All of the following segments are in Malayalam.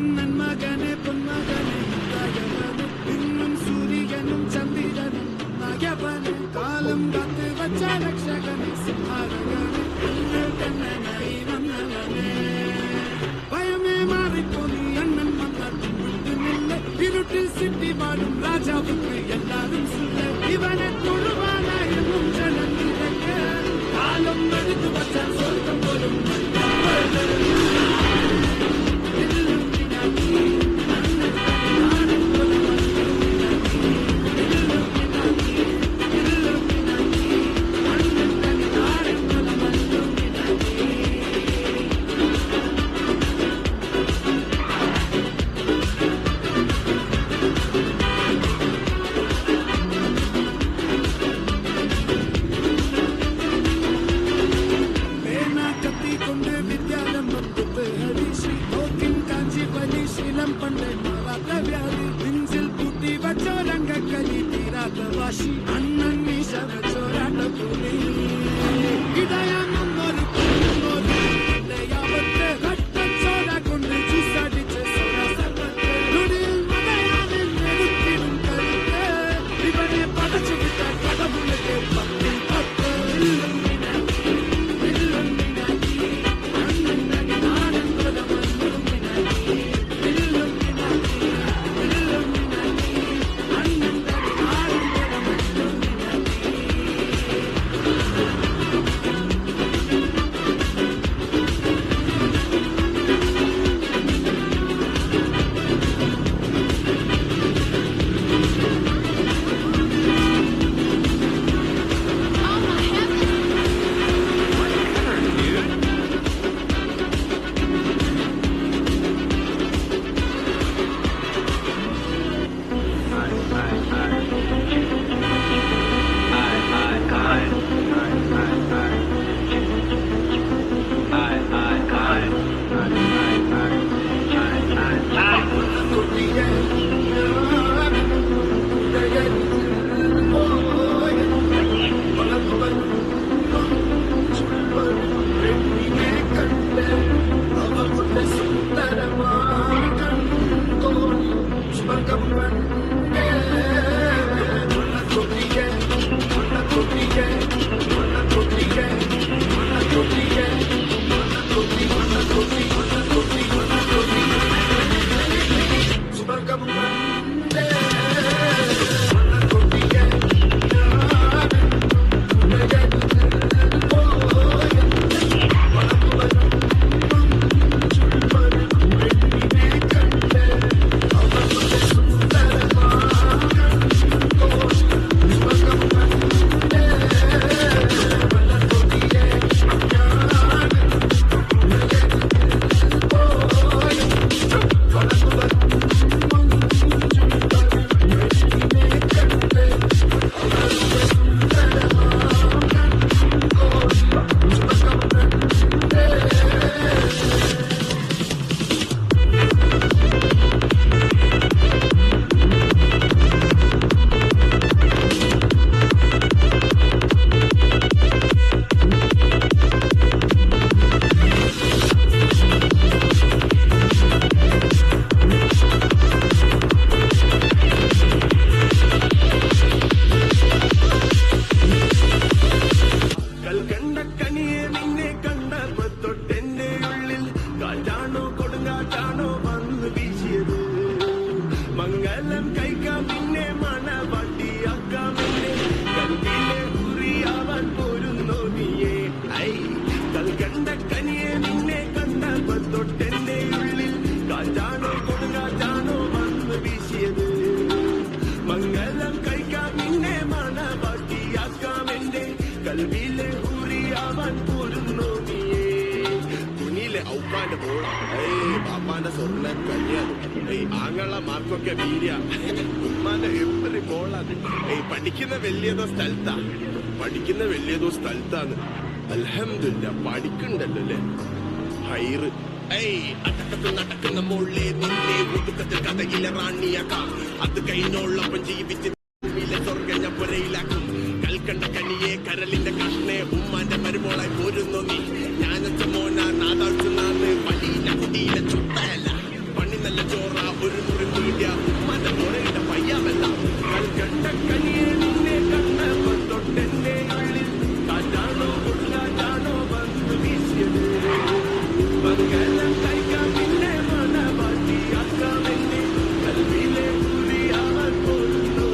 നന്മകനെ പൊന്മകനെ ഇന്നും സൂര്യനും ചന്ദ്രനും നയവന് കാലം കാത്ത് വച്ച രക്ഷകനെ സിംഹാരകനെ തന്നെ നയിനേ ഭയമേ മാറിപ്പോ നീ അണ്ണൻ വന്നിട്ടും വിട്ടുന്നില്ല ഇരുട്ടിൽ സിറ്റി പാടും രാജാവുക്ക് എല്ലാരും സുല്ല ഇവനെ തൊഴുവാനായെന്നും ജനത്തിലേക്ക് കാലം എടുത്തു വച്ച സ്വർഗം പോലും അണ്ണൻ ചോരാട്ട പോലെ ഇടയാന്നൊരു കട്ടച്ചോര കൊണ്ട് ചൂസടിച്ച ഇവനെ പടച്ചു വിട്ട കടമുള്ളത്തെ ബാപ്പാന്റെ സ്വർണ്ണ കല്യാണം ആങ്ങള മാർക്കൊക്കെ വീര്യ ഉമ്മാന്റെ എപ്പറി മോളാണ് പഠിക്കുന്ന വലിയതോ സ്ഥലത്താണ് അൽഹംദുലില്ലാ പഠിക്കണ്ടല്ലോ അല്ലേ ഹൈറ് അടക്കത്തിൽ നടക്കുന്ന മോളിലെ നിന്നെ ഒതുക്കത്തിൽ കഥയിലെ റാണിയാക്കാം അത് കഴിഞ്ഞോളപ്പം ജീവിച്ച് സ്വർഗ ഞാൻ പുരയിലാക്കും കൽക്കണ്ട കനിയെ കരലിന്റെ കഷ്ണെ ഉമ്മാന്റെ മരുമോളായി പോരുന്നു നീ ഞാനച്ച മോന നാദാഴ്ചനാന്ന് പടിയില കുടിയില ചുട്ടയല്ല പണി നല്ല ചോറ ഒരു മുറി മീഡിയ ഉമ്മാന്റെ പുരയുടെ പയ്യാമല്ല കൽക്കണ്ട കനിയെ നിന്നെ കണ്ണ തൊട്ടെന്റെ ഉള്ളിൽ കാറ്റാണോ ഉള്ളാണോ വന്നു വീശിയത് മംഗലം കഴിക്കാൻ പിന്നെ മണവാട്ടിയാക്കാമെന്നെ കൽവിലെ പുരിയാവാൻ പോരുന്നു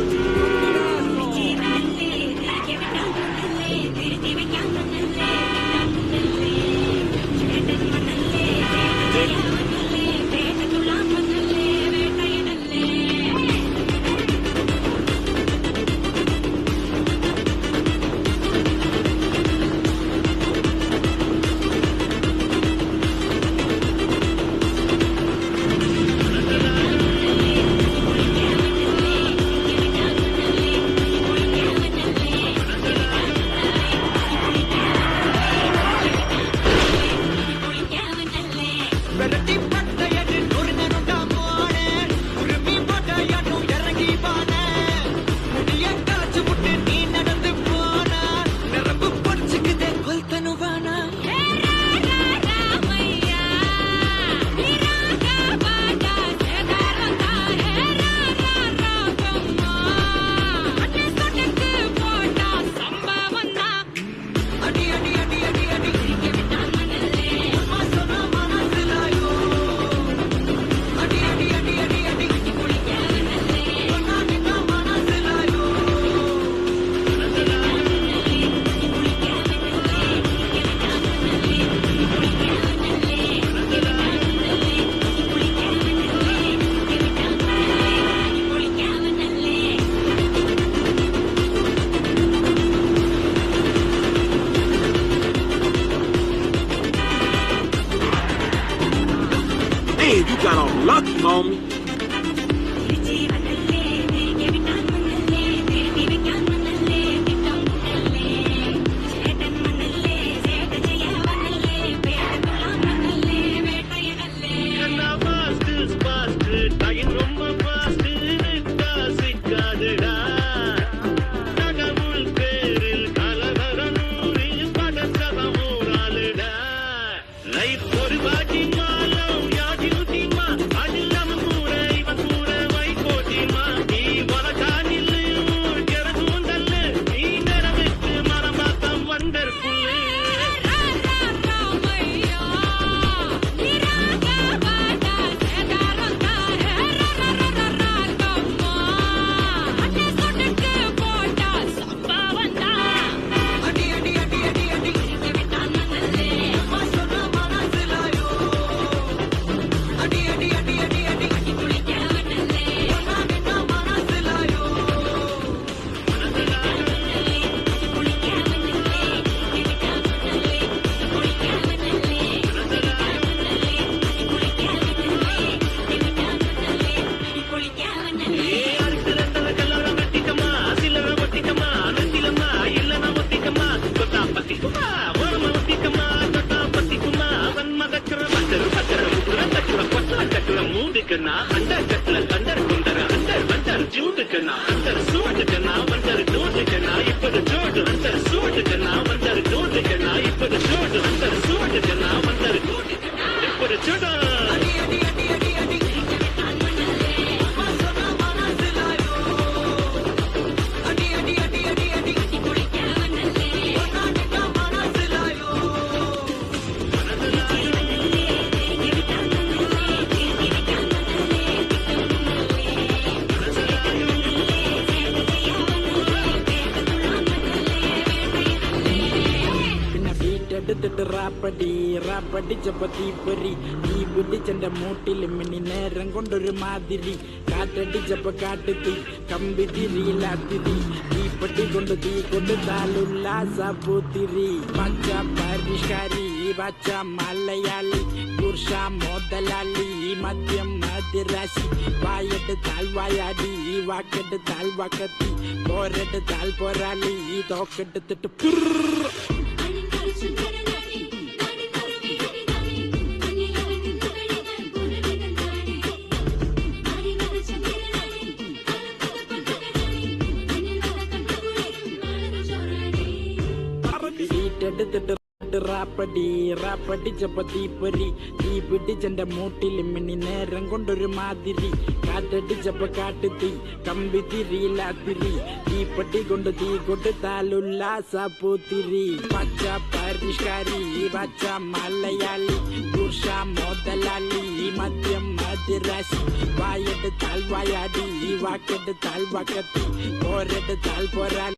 Hey, you got all luck, homie. എടുത്തിട്ട് റാപ്പടി ചപ്പത്തി പൊരി തീ പിടിച്ചെന്റെ മൂട്ടിൽ മിന്നി നേരം കൊണ്ടൊരു മാതിരി കാറ്റടിച്ചപ്പോ കാട്ടുതീ കമ്പി തിരിയില്ലാത്തിരി തീപ്പെട്ടി കൊണ്ട് താലുല്ലാസപൂത്തിരി പച്ച പരിഷ്കാരി പച്ച മലയാളി പുരുഷ മുതലാളി മദ്യം മതിരാശി വായെടുത്താൽ വായാടി വാക്കെടുത്താൽ വാക്കത്തി പോരെടുത്താൽ പോരാളി തോക്കെടുത്തിട്ട് കാറ്റെടുത്തിട്ട് റാപ്പടി റാപ്പടിച്ചപ്പോ തീപ്പൊരി തീ പിടിച്ചെന്റെ മൂട്ടിൽ മിന്നി നേരം കൊണ്ടൊരു മാതിരി കാറ്റടിച്ചപ്പോ കാട്ടുതീ കമ്പി തിരിയില്ലാത്തിരി തീപ്പട്ടി കൊണ്ട് തീ കൊടുത്താലുല്ലാസ പൂത്തിരി പച്ച പരിഷ്കാരി പച്ച മലയാളി പുരുഷ മുതലാളി മദ്യം മതിരാശി വായെടുത്താൽ വായാടി വാക്കെടുത്താൽ വക്കത്തി പോരെടുത്താൽ പോരാളി